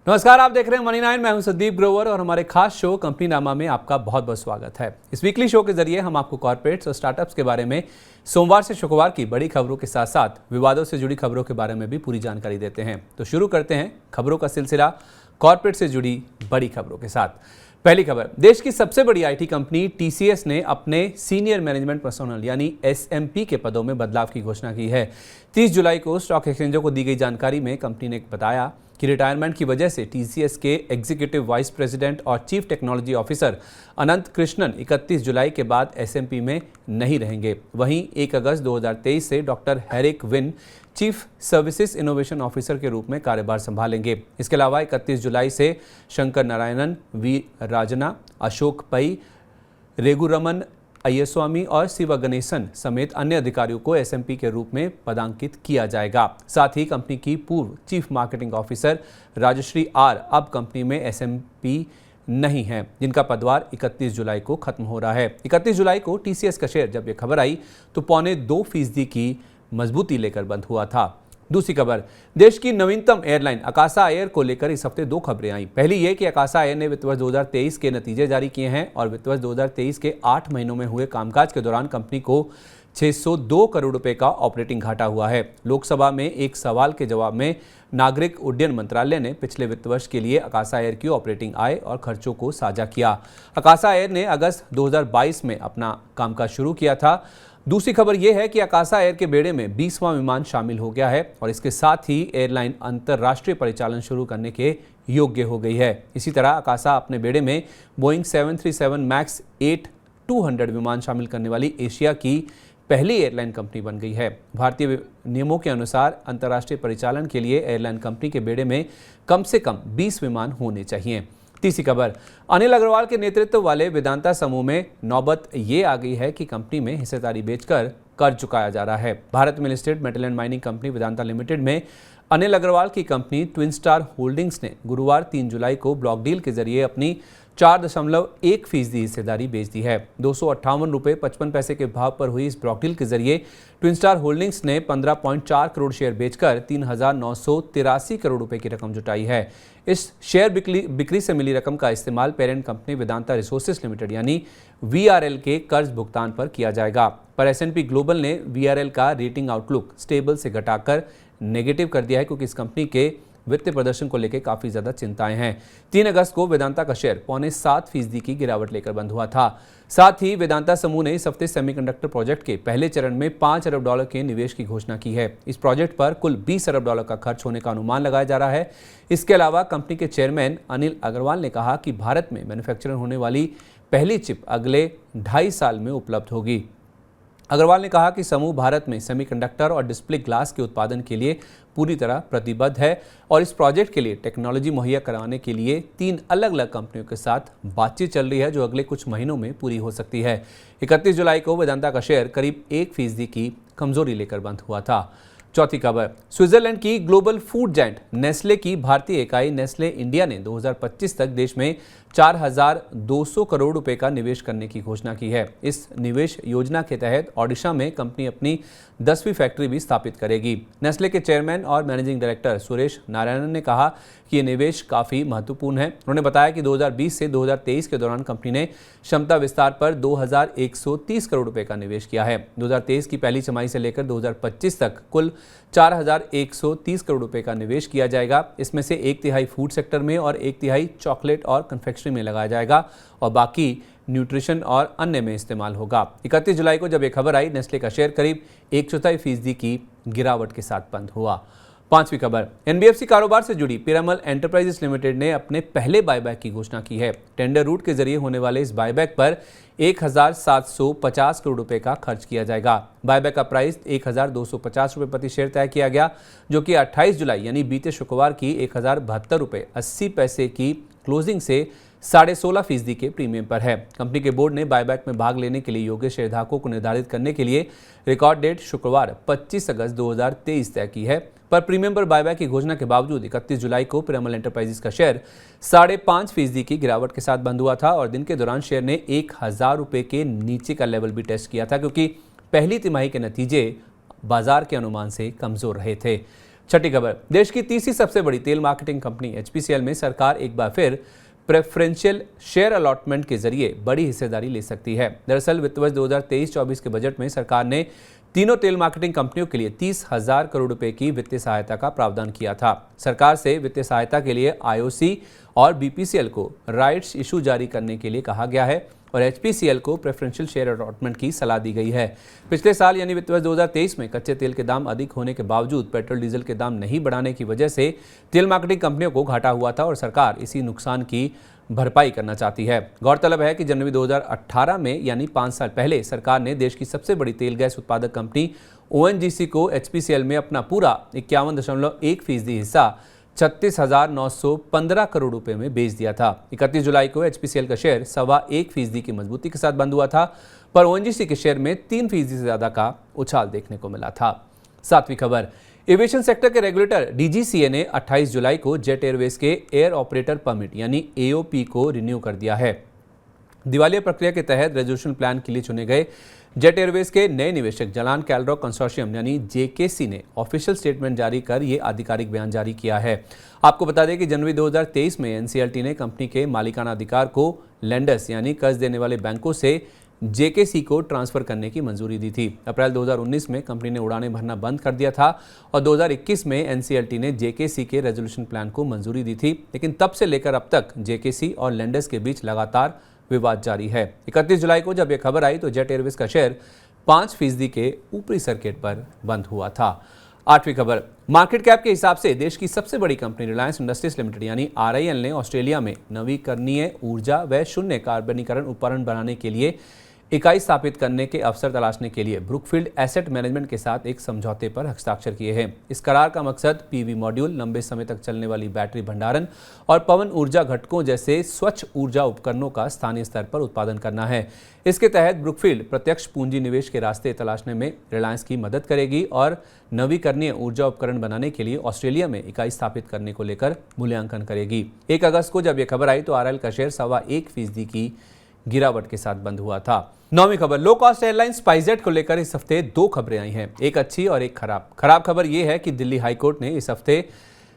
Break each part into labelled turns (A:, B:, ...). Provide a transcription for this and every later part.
A: नमस्कार, आप देख रहे हैं मनी 9। मैं हूं संदीप ग्रोवर और हमारे खास शो कंपनी नामा में आपका बहुत बहुत स्वागत है। इस वीकली शो के जरिए हम आपको कॉर्पोरेट्स और स्टार्टअप्स के बारे में सोमवार से शुक्रवार की बड़ी खबरों के साथ साथ विवादों से जुड़ी खबरों के बारे में भी पूरी जानकारी देते हैं। तो शुरू करते हैं खबरों का सिलसिला कॉर्पोरेट से जुड़ी बड़ी खबरों के साथ। पहली खबर, देश की सबसे बड़ी आईटी कंपनी टीसीएस ने अपने सीनियर मैनेजमेंट पर्सोनल यानी एसएमपी के पदों में बदलाव की घोषणा की है। 30 जुलाई को स्टॉक एक्सचेंजों को दी गई जानकारी में कंपनी ने बताया कि रिटायरमेंट की वजह से टीसीएस के एग्जीक्यूटिव वाइस प्रेसिडेंट और चीफ टेक्नोलॉजी ऑफिसर अनंत कृष्णन 31 जुलाई के बाद एसएमपी में नहीं रहेंगे। वहीं 1 अगस्त 2023 से doctor Herrick win chief services innovation officer के रूप में कार्यभार संभालेंगे। इसके अलावा 31 जुलाई से शंकर नारायणन, वी राजना, अशोक पई, रेगुरमन अय्यस्वामी और शिवा गणेशन समेत अन्य अधिकारियों को एसएमपी के रूप में पदांकित किया जाएगा। साथ ही कंपनी की पूर्व chief marketing officer Rajshri R अब कंपनी में एसएमपी नहीं है, जिनका पदभार 31 जुलाई को खत्म हो रहा है। 31 जुलाई को टीसीएस का शेयर जब ये खबर आई तो 0.25% की मजबूती लेकर बंद हुआ था। दूसरी खबर, देश की नवीनतम एयरलाइन अकासा एयर को लेकर इस हफ्ते 2 खबरें आई। पहली ये कि अकासा एयर ने वित्त वर्ष 2023 के नतीजे जारी किए हैं और वित्त वर्ष 2023 के 8 महीनों में हुए कामकाज के दौरान कंपनी को 602 करोड़ रुपए का ऑपरेटिंग घाटा हुआ है। लोकसभा में एक सवाल के जवाब में नागरिक उड्डयन मंत्रालय ने पिछले वित्त वर्ष के लिए अकासा एयर की ऑपरेटिंग आय और खर्चों को साझा किया। अकासा एयर ने अगस्त 2022 में अपना कामकाज शुरू किया था। दूसरी खबर यह है कि अकासा एयर के बेड़े में 20वां विमान शामिल हो गया है और इसके साथ ही एयरलाइन अंतर्राष्ट्रीय परिचालन शुरू करने के योग्य हो गई है। इसी तरह अकासा अपने बेड़े में बोइंग 737 मैक्स 8-200 विमान शामिल करने वाली एशिया की पहली एयरलाइन कंपनी बन गई है। भारतीय नियमों के अनुसार अंतर्राष्ट्रीय परिचालन के लिए एयरलाइन कंपनी के बेड़े में कम से कम 20 विमान होने चाहिए। तीसरी खबर, अनिल अग्रवाल के नेतृत्व वाले वेदांता समूह में नौबत ये आ गई है कि कंपनी में हिस्सेदारी बेचकर कर्ज चुकाया जा रहा है। भारत में listed metal and mining company Vedanta limited में अनिल अग्रवाल की कंपनी ट्विन स्टार होल्डिंग्स ने गुरुवार 3 जुलाई को ब्लॉक डील के जरिए अपनी 4.1% हिस्सेदारी बेच दी है। 258 रुपये 55 पैसे के भाव पर हुई इस ब्लॉक डील के जरिए ट्विन स्टार होल्डिंग्स ने 15.4 करोड़ शेयर बेचकर 3,983 करोड़ रुपए की रकम जुटाई है। इस शेयर बिक्री से मिली रकम का इस्तेमाल parent company Vedanta resources limited यानी वीआरएल के कर्ज भुगतान पर किया जाएगा। पर एस&पी ग्लोबल ने वीआरएल का रेटिंग आउटलुक स्टेबल से घटाकर नेगेटिव कर दिया है, क्योंकि इस कंपनी के वित्तीय प्रदर्शन को लेकर काफी ज्यादा चिंताएं हैं। 3 अगस्त को वेदांता का शेयर 0.7% की गिरावट लेकर बंद हुआ था। साथ ही वेदांता समूह ने इस हफ्ते सेमीकंडक्टर प्रोजेक्ट के पहले चरण में $5 अरब के निवेश की घोषणा की है। इस प्रोजेक्ट पर कुल $20 अरब का खर्च होने का अनुमान लगाया जा रहा है। इसके अलावा कंपनी के चेयरमैन अनिल अग्रवाल ने कहा कि भारत में मैन्युफैक्चर होने वाली पहली चिप अगले 2.5 साल में उपलब्ध होगी। अग्रवाल ने कहा कि समूह भारत में सेमीकंडक्टर और डिस्प्ले ग्लास के उत्पादन के लिए पूरी तरह प्रतिबद्ध है और इस प्रोजेक्ट के लिए टेक्नोलॉजी मुहैया कराने के लिए 3 अलग अलग कंपनियों के साथ बातचीत चल रही है, जो अगले कुछ महीनों में पूरी हो सकती है। 31 जुलाई को वेदांता का शेयर करीब 1% की कमजोरी लेकर बंद हुआ था। चौथी खबर, स्विट्जरलैंड की ग्लोबल फूड जायंट नेस्ले की भारतीय इकाई नेस्ले इंडिया ने 2025 तक देश में 4,200 करोड़ रुपए का निवेश करने की घोषणा की है। इस निवेश योजना के तहत ओडिशा में कंपनी अपनी 10वीं फैक्ट्री भी स्थापित करेगी। नेस्ले के चेयरमैन और मैनेजिंग डायरेक्टर सुरेश नारायणन ने कहा कि ये निवेश काफी महत्वपूर्ण है। उन्होंने बताया कि 2020 से 2023 के दौरान कंपनी ने क्षमता विस्तार पर 2,130 करोड़ रुपए का निवेश किया है। 2023 की पहली छमाही से लेकर 2025 तक कुल 4,130 करोड़ रुपए का निवेश किया जाएगा। इसमें से 1/3 फूड सेक्टर में और 1/3 चॉकलेट और कन्फेक्शनरी में लगाया जाएगा और बाकी न्यूट्रिशन और अन्य में इस्तेमाल होगा। 31 जुलाई को जब ये खबर आई, नेस्ले का शेयर करीब 1/4% की गिरावट के साथ बंद हुआ। 5वीं खबर, एनबीएफसी कारोबार से जुड़ी पिरामल एंटरप्राइजेस लिमिटेड ने अपने पहले बायबैक की घोषणा की है। टेंडर रूट के जरिए होने वाले इस बायबैक पर 1,750 करोड़ रुपए का खर्च किया जाएगा। बायबैक का प्राइस 1,250 रुपए प्रति शेयर तय किया गया, जो कि 28 जुलाई यानी बीते शुक्रवार की 1,072 रुपए 80 पैसे की क्लोजिंग से 16.5% के प्रीमियम पर है। कंपनी के बोर्ड ने बायबैक में भाग लेने के लिए योग्य शेयरधारकों को निर्धारित करने के लिए रिकॉर्ड डेट शुक्रवार 25 अगस्त 2023 तय की है। पर प्रीमियम पर बायबैक की घोषणा के बावजूद 31 जुलाई को पिरामल एंटरप्राइजेस का शेयर 5.5% की गिरावट के साथ बंद हुआ था और दिन के दौरान शेयर ने 1,000 रुपए के नीचे का लेवल भी टेस्ट किया था, क्योंकि पहली तिमाही के नतीजे बाजार के अनुमान से कमजोर रहे थे। छठी खबर, देश की तीसरी सबसे बड़ी तेल मार्केटिंग कंपनी एचपीसीएल में सरकार एक बार फिर प्रेफरेंशियल शेयर अलॉटमेंट के जरिए बड़ी हिस्सेदारी ले सकती है। दरअसल वित्त वर्ष 2023-24 के बजट में सरकार ने तीनों तेल मार्केटिंग कंपनियों के लिए 30,000 करोड़ रुपए की वित्तीय सहायता का प्रावधान किया था। सरकार से वित्तीय सहायता के लिए आईओसी और बीपीसीएल को राइट्स इशू जारी करने के लिए कहा गया है और एचपीसीएल को प्रेफरेंशियल शेयर अलॉटमेंट की सलाह दी गई है। पिछले साल यानी वित्त वर्ष 2023 में कच्चे तेल के दाम अधिक होने के बावजूद पेट्रोल डीजल के दाम नहीं बढ़ाने की वजह से तेल मार्केटिंग कंपनियों को घाटा हुआ था और सरकार इसी नुकसान की भरपाई करना चाहती है। गौरतलब है कि जनवरी 2018 में यानी 5 साल पहले सरकार ने देश की सबसे बड़ी तेल गैस उत्पादक कंपनी ओएनजीसी को एचपीसीएल में अपना पूरा 51.1% हिस्सा 36,915 करोड़ रुपए में बेच दिया था। 31 जुलाई को एचपीसीएल का शेयर 1.25% की मजबूती के साथ बंद हुआ था, पर ओएनजीसी के शेयर में 3% से ज्यादा का उछाल देखने को मिला था। सातवीं खबर, एविएशन सेक्टर के रेगुलेटर डीजीसीए ने 28 जुलाई को जेट एयरवेज के एयर ऑपरेटर परमिट यानी एओपी को रिन्यू कर दिया है। दिवालिया प्रक्रिया के तहत रेजोल्यूशन प्लान के लिए चुने गए जेट एयरवेज के नए निवेशक जलान कैलरॉक कंसोर्शियम यानी जेकेसी ने ऑफिशियल स्टेटमेंट जारी कर ये आधिकारिक बयान जारी किया है। आपको बता दें कि जनवरी 2023 में एनसीएलटी ने कंपनी के मालिकाना अधिकार को लेंडर्स यानी कर्ज देने वाले बैंकों से जेकेसी को ट्रांसफर करने की मंजूरी दी थी। अप्रैल 2019 में कंपनी ने उड़ानें भरना बंद कर दिया था और 2021 में एनसीएलटी ने जेकेसी के रेजोल्यूशन प्लान को मंजूरी दी थी, लेकिन तब से लेकर अब तक जेकेसी और लेंडर्स के बीच लगातार विवाद जारी है। 31 जुलाई को जब यह खबर आई तो जेट एयरवेज का शेयर 5% के ऊपरी सर्किट पर बंद हुआ था। आठवीं खबर, मार्केट कैप के हिसाब से देश की सबसे बड़ी कंपनी रिलायंस इंडस्ट्रीज लिमिटेड यानी आरआईएल ने ऑस्ट्रेलिया में नवीकरणीय ऊर्जा व शून्य कार्बनीकरण उपकरण बनाने के लिए इकाई स्थापित करने के अवसर तलाशने के लिए ब्रुकफील्ड एसेट मैनेजमेंट के साथ एक समझौते पर हस्ताक्षर किए हैं। इस करार का मकसद पीवी मॉड्यूल, लंबे समय तक चलने वाली बैटरी भंडारण और पवन ऊर्जा घटकों जैसे स्वच्छ ऊर्जा उपकरणों का स्थानीय स्तर पर उत्पादन करना है। इसके तहत ब्रुकफील्ड प्रत्यक्ष पूंजी निवेश के रास्ते तलाशने में रिलायंस की मदद करेगी और नवीकरणीय ऊर्जा उपकरण बनाने के लिए ऑस्ट्रेलिया में इकाई स्थापित करने को लेकर मूल्यांकन करेगी। 1 अगस्त को जब यह खबर आई तो आरआईएल का शेयर 1.25% की गिरावट के साथ बंद हुआ था। 9वीं खबर, लो कॉस्ट एयरलाइन स्पाइसजेट को लेकर इस हफ्ते 2 खबरें आई हैं, एक अच्छी और एक खराब। खराब खबर यह है कि दिल्ली हाईकोर्ट ने इस हफ्ते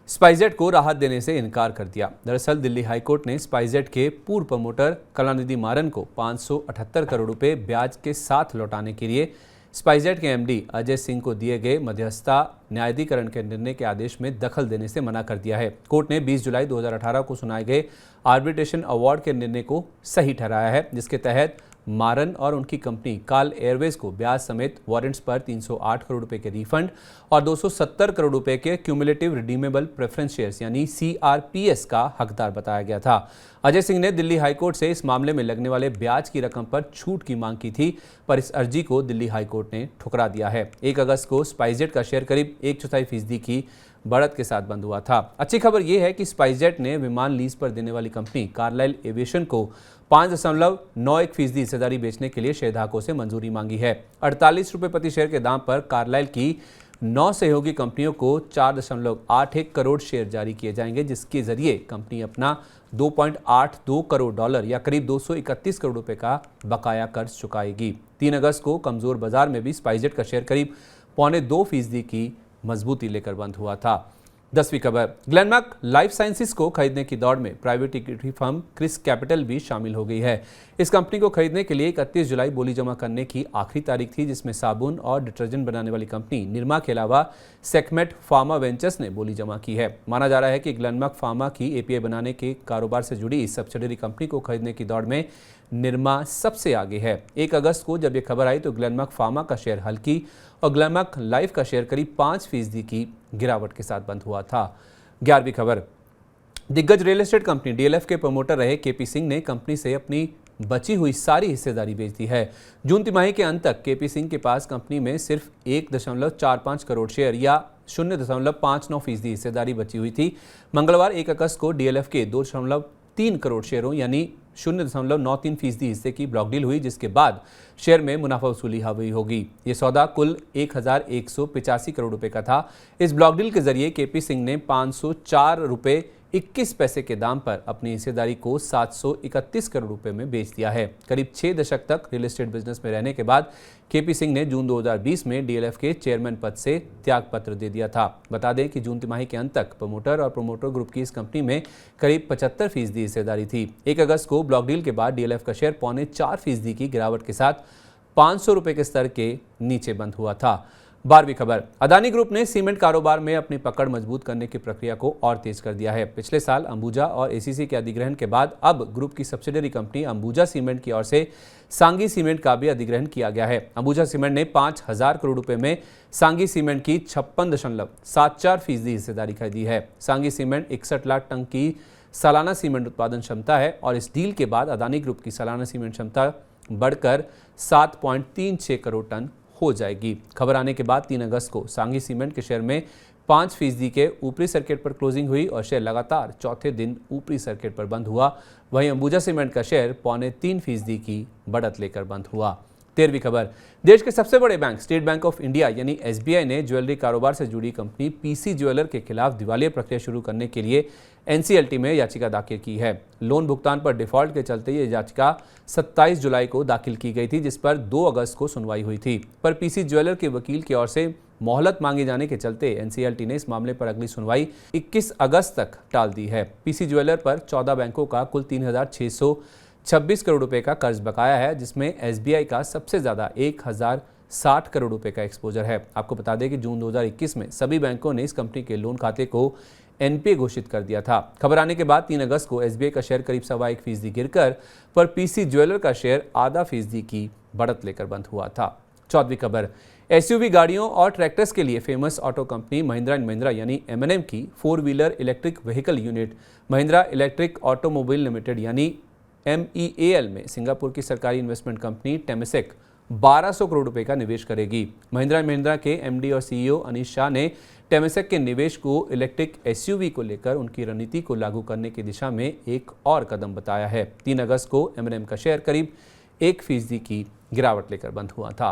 A: स्पाइसजेट को राहत देने से इनकार कर दिया। दरअसल दिल्ली हाईकोर्ट ने स्पाइसजेट के पूर्व प्रमोटर कलानिधि मारन को 578 करोड़ रुपए ब्याज के साथ लौटाने के लिए स्पाइसजेट के एमडी अजय सिंह को दिए गए मध्यस्थता न्यायाधिकरण के निर्णय के आदेश में दखल देने से मना कर दिया है। कोर्ट ने 20 जुलाई 2018 को सुनाए गए आर्बिट्रेशन अवार्ड के निर्णय को सही ठहराया है, जिसके तहत मारन और उनकी कंपनी काल एयरवेज को ब्याज समेत वारंट्स पर 308 करोड़ रुपए के रिफंड और 270 करोड़ रुपए के क्यूमुलेटिव रिडीमेबल प्रेफरेंस शेयर्स यानी सीआरपीएस का हकदार बताया गया था। अजय सिंह ने दिल्ली हाईकोर्ट से इस मामले में लगने वाले ब्याज की रकम पर छूट की मांग की थी, पर इस अर्जी को दिल्ली हाईकोर्ट ने ठुकरा दिया है। 1 अगस्त को स्पाइसजेट का शेयर करीब 1/4% की बढ़त के साथ बंद हुआ था। अच्छी खबर यह है कि स्पाइसजेट ने विमान लीज पर देने वाली कंपनी कार्लाइल एविएशन को 5.91% हिस्सेदारी बेचने के लिए शेयरधारकों से मंजूरी मांगी है। 48 रुपये प्रति शेयर के दाम पर कार्लाइल की 9 सहयोगी कंपनियों को 4.81 करोड़ शेयर जारी किए जाएंगे, जिसके जरिए कंपनी अपना $2.82 करोड़ या करीब 231 करोड़ रुपए का बकाया कर्ज चुकाएगी। 3 अगस्त को कमजोर बाजार में भी स्पाइसजेट का शेयर करीब 0.25% की मजबूती लेकर बंद हुआ था। 10वीं खबर, ग्लेनमार्क लाइफ साइंसेज को खरीदने की दौड़ में private equity firm Chrys Capital भी शामिल हो गई है। इस कंपनी को खरीदने के लिए 31 जुलाई बोली जमा करने की आखिरी तारीख थी, जिसमें साबुन और डिटर्जेंट बनाने वाली कंपनी निरमा के अलावा सेकमेट फार्मा वेंचर्स ने बोली जमा की है। माना जा रहा है कि ग्लेनमार्क फार्मा की एपीआई बनाने के कारोबार से जुड़ी इस सब्सिडरी कंपनी को खरीदने की दौड़ में निरमा सबसे आगे है। 1 अगस्त को जब यह खबर आई तो ग्लेनमार्क फार्मा का शेयर हल्की और ग्लेनमार्क लाइफ का शेयर करीब 5% की गिरावट के साथ बंद हुआ था। 11वीं खबर, दिग्गज रियल एस्टेट कंपनी डीएलएफ के प्रमोटर रहे केपी सिंह ने कंपनी से अपनी बची हुई सारी हिस्सेदारी बेच दी है। जून तिमाही के अंत तक केपी सिंह के पास कंपनी में सिर्फ 1.45 करोड़ शेयर या 0.59% हिस्सेदारी बची हुई थी। मंगलवार 1 अगस्त को डीएलएफ के 2.3 करोड़ शेयरों यानी 0.93% हिस्से की ब्लॉक डील हुई, जिसके बाद शेयर में मुनाफा वसूली हुई होगी। ये सौदा कुल 1,185 करोड़ रुपए का था। इस ब्लॉक डील के जरिए केपी सिंह ने 504 रुपए 21 पैसे के दाम पर अपनी हिस्सेदारी को 731 करोड़ रुपए में बेच दिया है। करीब 6 दशक तक रियल एस्टेट बिजनेस में रहने के बाद केपी सिंह ने जून 2020 में डीएलएफ के चेयरमैन पद से त्यागपत्र दे दिया था। बता दें कि जून तिमाही के अंत तक प्रमोटर और प्रमोटर ग्रुप की इस कंपनी में करीब 75% हिस्सेदारी थी। 1 अगस्त को ब्लॉक डील के बाद डीएलएफ का शेयर 4.25% की गिरावट के साथ 500 रुपए के स्तर के नीचे बंद हुआ था। 12वीं खबर, अदानी ग्रुप ने सीमेंट कारोबार में अपनी पकड़ मजबूत करने की प्रक्रिया को और तेज कर दिया है। पिछले साल अंबुजा और एसीसी के अधिग्रहण के बाद अब ग्रुप की सब्सिडियरी कंपनी अंबुजा सीमेंट की ओर से सांगी सीमेंट का भी अधिग्रहण किया गया है। अंबुजा सीमेंट ने 5,000 करोड़ रुपए में सांगी सीमेंट की 56.74% हिस्सेदारी खरीदी है। सांगी सीमेंट 61 लाख टन की सालाना सीमेंट उत्पादन क्षमता है और इस डील के बाद अदानी ग्रुप की सालाना सीमेंट क्षमता बढ़कर 7.36 करोड़ टन हो जाएगी। खबर आने के बाद 3 अगस्त को सांगी सीमेंट के शेयर में 5% के ऊपरी सर्किट पर क्लोजिंग हुई और शेयर लगातार चौथे दिन ऊपरी सर्किट पर बंद हुआ। वहीं अंबुजा सीमेंट का शेयर 3.25% की बढ़त लेकर बंद हुआ। 13वीं खबर, देश के सबसे बड़े bank state bank of India यानी एसबीआई ने ज्वेलरी कारोबार से जुड़ी कंपनी पीसी ज्वेलर के खिलाफ दिवालिया प्रक्रिया शुरू करने के लिए एनसीएलटी में याचिका दाखिल की है। लोन भुगतान पर डिफॉल्ट के चलते ये याचिका 27 जुलाई को दाखिल की गई थी, जिस पर 2 अगस्त को सुनवाई हुई थी। पर पीसी ज्वेलर के वकील की ओर से मोहलत मांगे जाने के चलते एनसीएलटी ने इस मामले पर अगली सुनवाई 21 अगस्त तक टाल दी है। पीसी ज्वेलर पर 14 बैंकों का कुल 3,626 करोड़ रुपए का कर्ज बकाया है, जिसमें एसबीआई का सबसे ज्यादा 1,060 करोड़ रुपए का एक्सपोजर है। आपको बता दें कि जून 2021 में सभी बैंकों ने इस कंपनी के लोन खाते को एनपीए घोषित कर दिया था। खबर आने के बाद 3 अगस्त को एसबीआई का शेयर करीब 1.25% गिरकर पर पीसी ज्वेलर का शेयर 0.5% की बढ़त लेकर बंद हुआ था। 14वीं खबर, एसयूवी गाड़ियों और ट्रैक्टर्स के लिए famous auto company Mahindra and Mahindra यानी एमएनएम की 4 wheeler electric vehicle unit Mahindra electric automobile limited यानी MEAL में सिंगापुर की सरकारी इन्वेस्टमेंट कंपनी टेमेसेक 1200 करोड़ रुपए का निवेश करेगी। महिंद्रा एंड महिंद्रा के एमडी और सीईओ अनीश शाह ने टेमेसेक के निवेश को इलेक्ट्रिक एसयूवी को लेकर उनकी रणनीति को लागू करने की दिशा में एक और कदम बताया है। 3 अगस्त को एमएनएम का शेयर करीब 1% की गिरावट लेकर बंद हुआ था।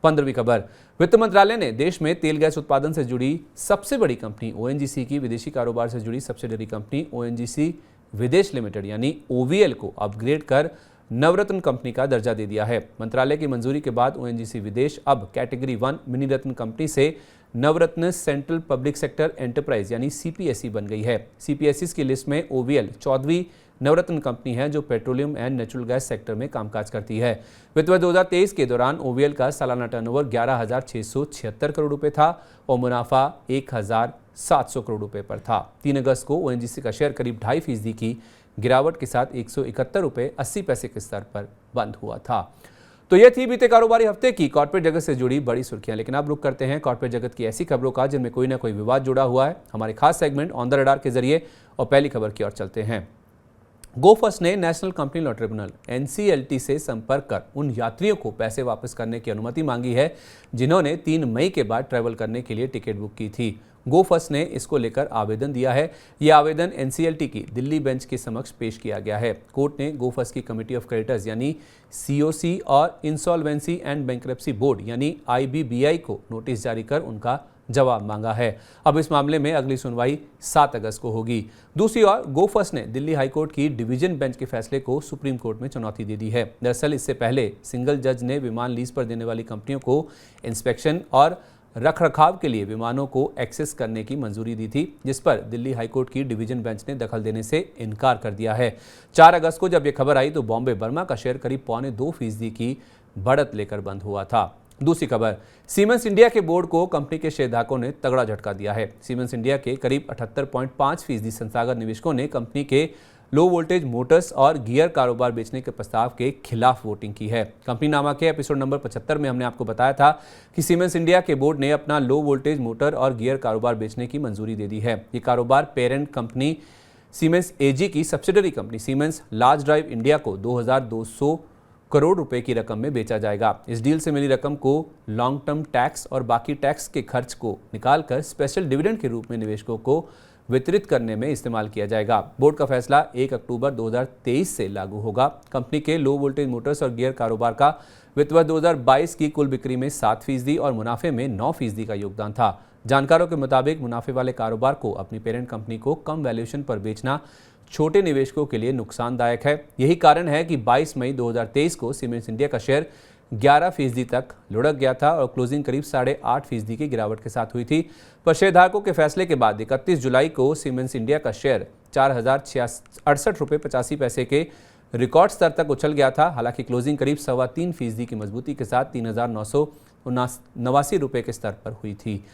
A: 15वीं खबर, वित्त मंत्रालय ने देश में तेल गैस उत्पादन से जुड़ी सबसे बड़ी कंपनी ओएनजीसी की विदेशी कारोबार से जुड़ी सब्सिडियरी कंपनी ओएनजीसी विदेश लिमिटेड यानी ओवीएल को अपग्रेड कर नवरत्न कंपनी का दर्जा दे दिया है। मंत्रालय की मंजूरी के बाद ओएनजीसी विदेश अब कैटेगरी 1 मिनी रत्न कंपनी से नवरत्न सेंट्रल पब्लिक सेक्टर एंटरप्राइज यानी सीपीएसई बन गई है। सीपीएसई की लिस्ट में ओवीएल 14वीं नवरत्न कंपनी है जो petroleum and natural gas sector में कामकाज करती है। वित्त वर्ष 2023 के दौरान ओवीएल का सालाना टर्नओवर 11,676 करोड़ रुपए था और मुनाफा 1,700 करोड़ रुपए पर था। 3 अगस्त को ओएनजीसी का शेयर करीब 2.5% की गिरावट के साथ 171 रुपए 80 पैसे के स्तर पर बंद हुआ था। तो ये थी बीते कारोबारी हफ्ते की कॉर्पोरेट जगत से जुड़ी बड़ी सुर्खियां। लेकिन अब रुक करते हैं कॉर्पोरेट जगत की ऐसी खबरों का जिनमें कोई ना कोई विवाद जुड़ा हुआ है, हमारे खास सेगमेंट ऑन द रडार के जरिए। और पहली खबर की ओर चलते हैं। गोफर्स्ट ने national company law tribunal NCLT से संपर्क कर उन यात्रियों को पैसे वापस करने की अनुमति मांगी है जिन्होंने 3 मई के बाद ट्रैवल करने के लिए टिकट बुक की थी। गोफर्स्ट ने इसको लेकर आवेदन दिया है। यह आवेदन एनसीएलटी की दिल्ली बेंच के समक्ष पेश किया गया है। कोर्ट ने गोफर्स्ट की कमेटी ऑफ क्रेडिटर्स यानी सीओसी और इंसॉल्वेंसी एंड बैंक्रप्सी बोर्ड यानी आईबीबीआई को नोटिस जारी कर उनका जवाब मांगा है। अब इस मामले में अगली सुनवाई 7 अगस्त को होगी। दूसरी ओर गोफर्स्ट ने दिल्ली हाईकोर्ट की डिवीजन बेंच के फैसले को सुप्रीम कोर्ट में चुनौती दे दी है। दरअसल इससे पहले सिंगल जज ने विमान लीज पर देने वाली कंपनियों को इंस्पेक्शन और रखरखाव के लिए विमानों को एक्सेस करने की मंजूरी दी थी, जिस पर दिल्ली हाईकोर्ट की डिवीजन बेंच ने दखल देने से इनकार कर दिया है। 4 अगस्त को जब यह खबर आई तो बॉम्बे बर्मा का शेयर करीब 2.25% की बढ़त लेकर बंद हुआ था। दूसरी खबर, सीमेंस इंडिया के बोर्ड को कंपनी के शेयरधारकों ने तगड़ा झटका दिया है। सीमेंस इंडिया के करीब 78.5% संस्थागत निवेशकों ने कंपनी के लो वोल्टेज मोटर्स और गियर कारोबार बेचने के प्रस्ताव के खिलाफ वोटिंग की है। कंपनी नामा के एपिसोड नंबर 75 में हमने आपको बताया था कि सीमेंस इंडिया के बोर्ड ने अपना लो वोल्टेज मोटर और गियर कारोबार बेचने की मंजूरी दे दी है। ये कारोबार पेरेंट कंपनी सीमेंस एजी की subsidiary company siemens large drive India को 2,200 करोड़ रुपए की रकम में बेचा जाएगा। इस डील से मिली रकम को लॉन्ग टर्म टैक्स और बाकी टैक्स के खर्च को निकालकर स्पेशल डिविडेंड के रूप में निवेशकों को वितरित करने में इस्तेमाल किया जाएगा। बोर्ड का फैसला 1 अक्टूबर 2023 से लागू होगा। कंपनी के लो वोल्टेज मोटर्स और गियर कारोबार का वित्त वर्ष 2022 की कुल बिक्री में 7% और मुनाफे में 9% का योगदान था। जानकारों के मुताबिक मुनाफे वाले कारोबार को अपनी पेरेंट कंपनी को कम वैल्यूएशन पर बेचना छोटे निवेशकों के लिए नुकसानदायक है। यही कारण है कि 22 मई 2023 को सीमेंस इंडिया का शेयर 11% तक लुढ़क गया था और क्लोजिंग करीब 8.5% की गिरावट के साथ हुई थी। पर शेयरधारकों के फैसले के बाद 31 जुलाई को सीमेंस इंडिया का शेयर 4,068 रुपये 85 पैसे के रिकॉर्ड स्तर तक उछल गया था। हालांकि क्लोजिंग करीब 3.25% की मजबूती के साथ 3,989 रुपये के स्तर पर हुई थी।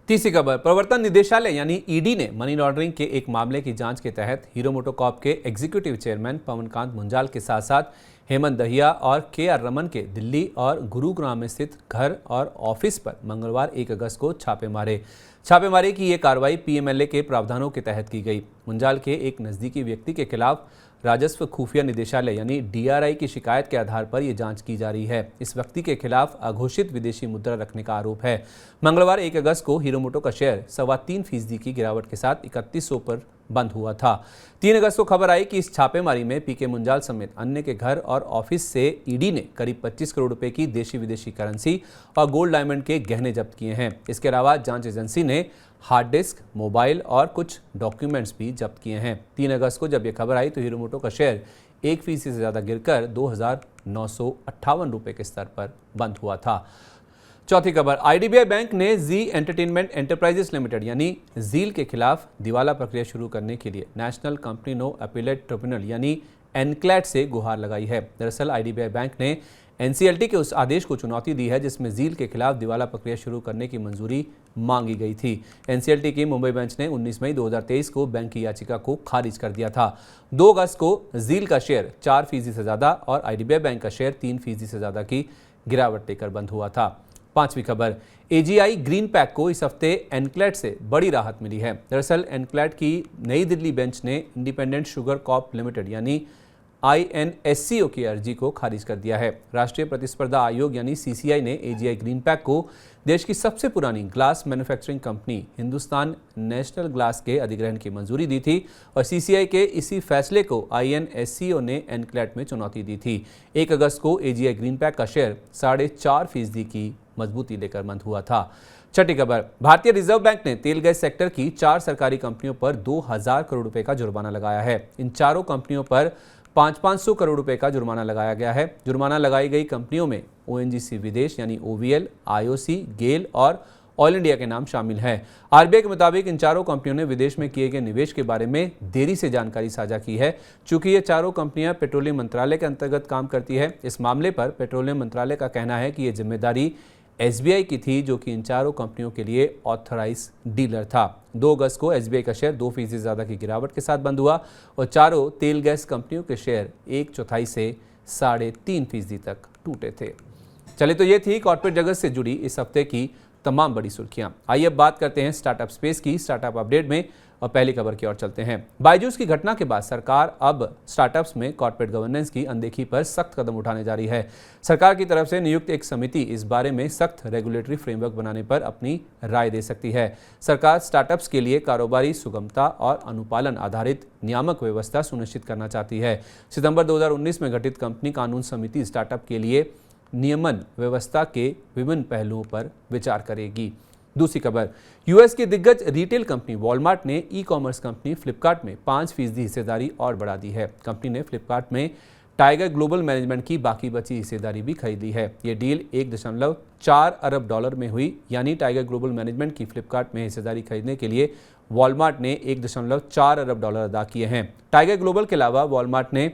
A: तीसरी खबर, प्रवर्तन निदेशालय यानी ईडी ने मनी लॉन्ड्रिंग के एक मामले की जांच के तहत हीरो मोटोकॉर्प के एग्जीक्यूटिव चेयरमैन पवनकांत मुंजाल के साथ साथ हेमंत दहिया और KR रमन के दिल्ली और गुरुग्राम में स्थित घर और ऑफिस पर मंगलवार 1 अगस्त को छापे मारे। छापेमारी की ये कार्रवाई PMLA के प्रावधानों के तहत की गई। मुंजाल के एक नज़दीकी व्यक्ति के खिलाफ राजस्व खुफिया निदेशालय यानी DRI की शिकायत के आधार पर यह जांच की जा रही है। इस व्यक्ति के खिलाफ अघोषित विदेशी मुद्रा रखने का आरोप है। मंगलवार 1 अगस्त को हीरो मोटो का शेयर 3.25% की गिरावट के साथ 3100 पर बंद हुआ था। 3 अगस्त को खबर आई कि इस छापेमारी में PK मुंजाल समेत अन्य के घर और ऑफिस से ईडी ने करीब 25 करोड़ रुपए की देशी विदेशी करेंसी और गोल्ड डायमंड के गहने जब्त किए हैं। इसके अलावा जांच एजेंसी ने हार्ड डिस्क, मोबाइल और कुछ डॉक्यूमेंट्स भी जब्त किए हैं। 3 अगस्त को जब यह खबर आई तो हीरो मोटो का शेयर 1% से ज़्यादा गिरकर 2,958 रुपये के स्तर पर बंद हुआ था। चौथी खबर, IDBI बैंक ने जी एंटरटेनमेंट एंटरप्राइजेस लिमिटेड यानी जील के खिलाफ दिवाला प्रक्रिया शुरू करने के लिए national company law appellate tribunal यानी एनक्लैट से गुहार लगाई है। दरअसल IDBI बैंक ने NCLT के उस आदेश को चुनौती दी है जिसमें जील के खिलाफ दिवाला प्रक्रिया शुरू करने की मंजूरी मांगी गई थी। NCLT की मुंबई बेंच ने 19 मई 2023 को बैंक की याचिका को खारिज कर दिया था। 2 अगस्त को जील का शेयर 4% से ज़्यादा और IDBI बैंक का शेयर 3% से ज़्यादा की गिरावट लेकर बंद हुआ था। पांचवी खबर, AGI ग्रीन पैक को इस हफ्ते एनक्लैट से बड़ी राहत मिली है। दरअसल एनक्लैट की नई दिल्ली बेंच ने इंडिपेंडेंट शुगर कॉर्प लिमिटेड यानी INSCO की अर्जी को खारिज कर दिया है। राष्ट्रीय प्रतिस्पर्धा आयोग यानी CCI ने AGI ग्रीन पैक को देश की सबसे पुरानी glass manufacturing company Hindustan national glass के अधिग्रहण की मंजूरी दी थी और CCI के इसी फैसले को INSCO ने एनक्लैट में चुनौती दी थी। 1 अगस्त को AGI ग्रीन पैक का शेयर 4.5% की मजबूती लेकर बंद हुआ था। छठी खबर, भारतीय रिजर्व बैंक ने तेल गैस सेक्टर की 4 सरकारी कंपनियों पर 2,000 करोड़ रुपए का जुर्माना लगाया है। इन चारों कंपनियों पर 500 करोड़ रुपए का जुर्माना लगाया गया है। जुर्माना लगाई गई कंपनियों में ONGC विदेश यानी OVL, IOC, गेल और ऑयल इंडिया के नाम शामिल हैं। RBI के मुताबिक इन चारों कंपनियों ने विदेश में किए गए निवेश के बारे में देरी से जानकारी साझा की है। चूंकि ये चारों कंपनियां पेट्रोलियम मंत्रालय के अंतर्गत काम करती है, इस मामले पर पेट्रोलियम मंत्रालय का कहना है कि ये जिम्मेदारी SBI की थी जो कि इन चारों कंपनियों के लिए ऑथराइज डीलर था। 2 अगस्त को SBI का शेयर 2% से ज़्यादा की गिरावट के साथ बंद हुआ और चारों तेल गैस कंपनियों के शेयर 1/4 से 3.5% तक टूटे थे। चलिए, तो ये थी कॉर्पोरेट जगत से जुड़ी इस हफ्ते की तमाम बड़ी सुर्खियां। आइए अब बात करते हैं स्टार्टअप स्पेस की स्टार्टअप अपडेट में और पहली खबर की ओर चलते हैं। बायजूस की घटना के बाद सरकार अब स्टार्टअप्स में कॉर्पोरेट गवर्नेंस की अनदेखी पर सख्त कदम उठाने जा रही है। सरकार की तरफ से नियुक्त एक समिति इस बारे में सख्त रेगुलेटरी फ्रेमवर्क बनाने पर अपनी राय दे सकती है। सरकार स्टार्टअप्स के लिए कारोबारी सुगमता और अनुपालन आधारित नियामक व्यवस्था सुनिश्चित करना चाहती है। सितंबर 2019 में गठित कंपनी कानून समिति स्टार्टअप के लिए नियमन व्यवस्था के विभिन्न पहलुओं पर विचार करेगी। दूसरी खबर, यूएस की दिग्गज रिटेल कंपनी वॉलमार्ट ने ई-कॉमर्स कंपनी फ्लिपकार्ट में 5% हिस्सेदारी और बढ़ा दी है। कंपनी ने फ्लिपकार्ट में टाइगर ग्लोबल मैनेजमेंट की बाकी बची हिस्सेदारी भी खरीदी है। ये डील $1.4 अरब में हुई, यानी टाइगर ग्लोबल मैनेजमेंट की फ्लिपकार्ट में हिस्सेदारी खरीदने के लिए वॉलमार्ट ने $1.4 अरब अदा किए हैं। टाइगर ग्लोबल के अलावा वॉलमार्ट ने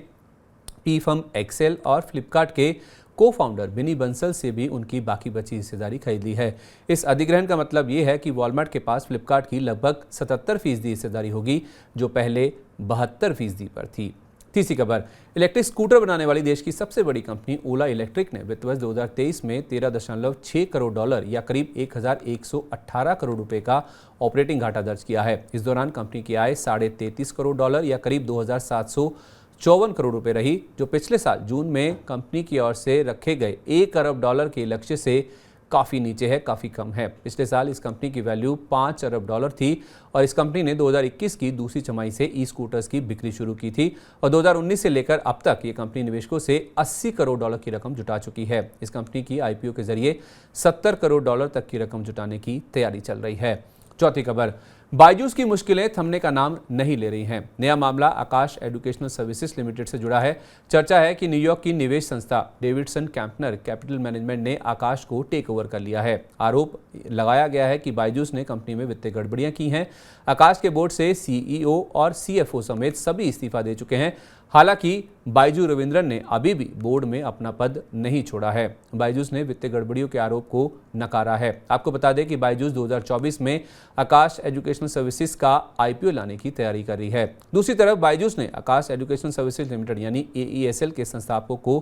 A: पी फर्म एक्सेल और फ्लिपकार्ट के को-फाउंडर बिनी बंसल से भी उनकी बाकी बची हिस्सेदारी खरीद ली है। इस अधिग्रहण का मतलब ये है कि वॉलमार्ट के पास फ्लिपकार्ट की लगभग 77% हिस्सेदारी होगी, जो पहले 72% पर थी। तीसरी खबर, इलेक्ट्रिक स्कूटर बनाने वाली देश की सबसे बड़ी कंपनी ओला इलेक्ट्रिक ने वित्त वर्ष 2023 में $13.6 करोड़ या करीब 1,118 करोड़ रुपए का ऑपरेटिंग घाटा दर्ज किया है। इस दौरान कंपनी की आय $33.5 करोड़ या करीब 2,754 करोड़ रुपए रही, जो पिछले साल जून में कंपनी की ओर से रखे गए $1 अरब के लक्ष्य से काफ़ी नीचे है, काफ़ी कम है। पिछले साल इस कंपनी की वैल्यू 5 अरब डॉलर थी और इस कंपनी ने 2021 की दूसरी छमाही से ई स्कूटर्स की बिक्री शुरू की थी और 2019 से लेकर अब तक ये कंपनी निवेशकों से 80 करोड़ डॉलर की रकम जुटा चुकी है। इस कंपनी की आईपीओ के जरिए 70 करोड़ डॉलर तक की रकम जुटाने की तैयारी चल रही है। चौथी खबर, बायजूस की मुश्किलें थमने का नाम नहीं ले रही हैं। नया मामला आकाश एजुकेशनल सर्विसेज लिमिटेड से जुड़ा है। चर्चा है कि न्यूयॉर्क की निवेश संस्था डेविडसन कैंपनर कैपिटल मैनेजमेंट ने आकाश को टेक ओवर कर लिया है। आरोप लगाया गया है कि बायजूस ने कंपनी में वित्तीय गड़बड़ियां की हैं। आकाश के बोर्ड से सीईओ और सीएफओ समेत सभी इस्तीफा दे चुके हैं। हालांकि बायजू रविंद्रन ने अभी भी बोर्ड में अपना पद नहीं छोड़ा है। बायजूस ने वित्तीय गड़बड़ियों के आरोप को नकारा है। आपको बता दें कि बायजूस 2024 में आकाश एजुकेशनल सर्विसेज का आईपीओ लाने की तैयारी कर रही है। दूसरी तरफ बायजूस ने आकाश एजुकेशनल सर्विसेज लिमिटेड यानी AESL के संस्थापकों को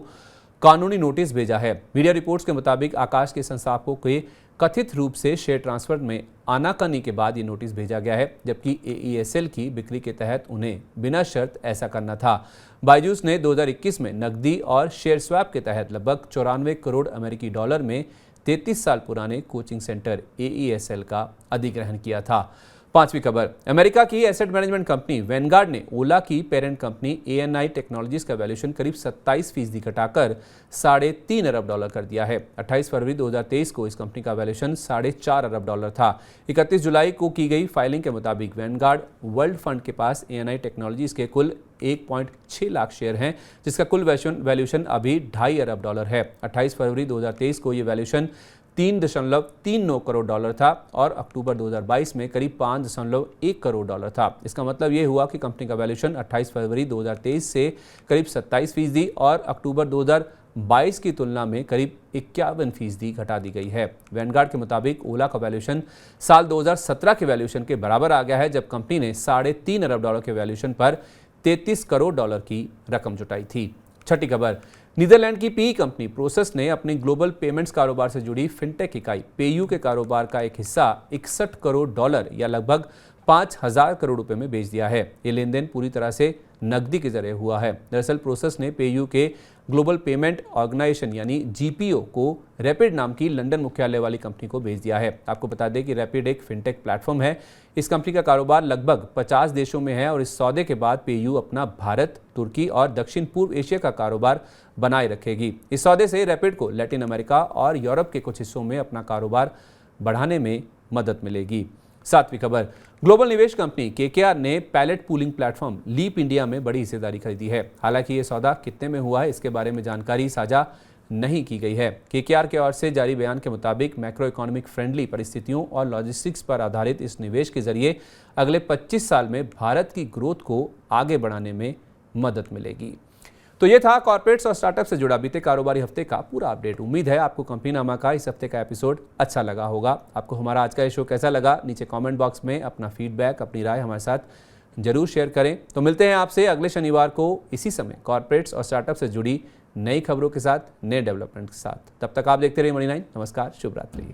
A: कानूनी नोटिस भेजा है। मीडिया रिपोर्ट्स के मुताबिक आकाश के संस्थापकों के कथित रूप से शेयर ट्रांसफर में आनाकानी के बाद ये नोटिस भेजा गया है, जबकि AESL की बिक्री के तहत उन्हें बिना शर्त ऐसा करना था। बायजूस ने 2021 में नकदी और शेयर स्वैप के तहत लगभग 94 करोड़ अमेरिकी डॉलर में 33 साल पुराने कोचिंग सेंटर AESL का अधिग्रहण किया था। पांचवी खबर, अमेरिका की एसेट मैनेजमेंट कंपनी वैनगार्ड ने ओला की पेरेंट कंपनी ANI टेक्नोलॉजीज का वैल्यूएशन करीब 27% घटाकर 3.5 अरब डॉलर कर दिया है। 28 फरवरी 2023 को इस कंपनी का वैल्यूएशन 4.5 अरब डॉलर था। 31 जुलाई को की गई फाइलिंग के मुताबिक वैनगार्ड वर्ल्ड फंड के पास ANI टेक्नोलॉजीज के कुल 1.6 लाख शेयर हैं, जिसका कुल वैल्यूएशन अभी 2.5 अरब डॉलर है। 28 फरवरी 2023 को ये वैल्यूएशन 3.39 करोड़ डॉलर था और अक्टूबर 2022 में करीब 5.1 करोड़ डॉलर था। इसका मतलब ये हुआ कि कंपनी का वैल्यूएशन 28 फरवरी 2023 से करीब 27% और अक्टूबर 2022 की तुलना में करीब 51% घटा दी गई है। वैनगार्ड के मुताबिक ओला का वैल्यूएशन साल 2017 के वैल्यूएशन के बराबर आ गया है, जब कंपनी ने 3.5 अरब डॉलर के वैल्यूएशन पर 33 करोड़ डॉलर की रकम जुटाई थी। छठी खबर, नीदरलैंड की पीई कंपनी प्रोसेस ने अपनी ग्लोबल पेमेंट्स कारोबार से जुड़ी फिनटेक इकाई पेयू के कारोबार का एक हिस्सा 61 करोड़ डॉलर या लगभग 5,000 करोड़ रुपए में बेच दिया है। ये लेन देन पूरी तरह से नकदी के जरिए हुआ है। दरअसल प्रोसेस ने पेयू के ग्लोबल पेमेंट ऑर्गेनाइजेशन यानी GPO को रैपिड नाम की लंदन मुख्यालय वाली कंपनी को बेच दिया है। आपको बता दें कि रैपिड एक फिनटेक प्लेटफॉर्म है। इस कंपनी का कारोबार लगभग 50 देशों में है और इस सौदे के बाद पेयू अपना भारत, तुर्की और दक्षिण पूर्व एशिया का कारोबार बनाए रखेगी। इस सौदे से रैपिड को लैटिन अमेरिका और यूरोप के कुछ हिस्सों में अपना कारोबार बढ़ाने में मदद मिलेगी। सातवीं खबर, ग्लोबल निवेश कंपनी KKR ने pallet pooling platform Leap India में बड़ी हिस्सेदारी खरीदी है। हालांकि ये सौदा कितने में हुआ है, इसके बारे में जानकारी साझा नहीं की गई है। KKR के ओर से जारी बयान के मुताबिक मैक्रो इकोनॉमिक फ्रेंडली परिस्थितियों और लॉजिस्टिक्स पर आधारित इस निवेश के जरिए अगले 25 साल में भारत की ग्रोथ को आगे बढ़ाने में मदद मिलेगी। तो ये था कॉर्पोरेट्स और स्टार्टअप से जुड़ा बीते कारोबारी हफ्ते का पूरा अपडेट। उम्मीद है आपको कंपनीनामा का इस हफ्ते का एपिसोड अच्छा लगा होगा। आपको हमारा आज का ये शो कैसा लगा, नीचे कमेंट बॉक्स में अपना फीडबैक, अपनी राय हमारे साथ जरूर शेयर करें। तो मिलते हैं आपसे अगले शनिवार को इसी समय कॉर्पोरेट्स और स्टार्टअप से जुड़ी नई खबरों के साथ, नए डेवलपमेंट के साथ। तब तक आप देखते रहिए मनी 9। नमस्कार, शुभ रात्रि।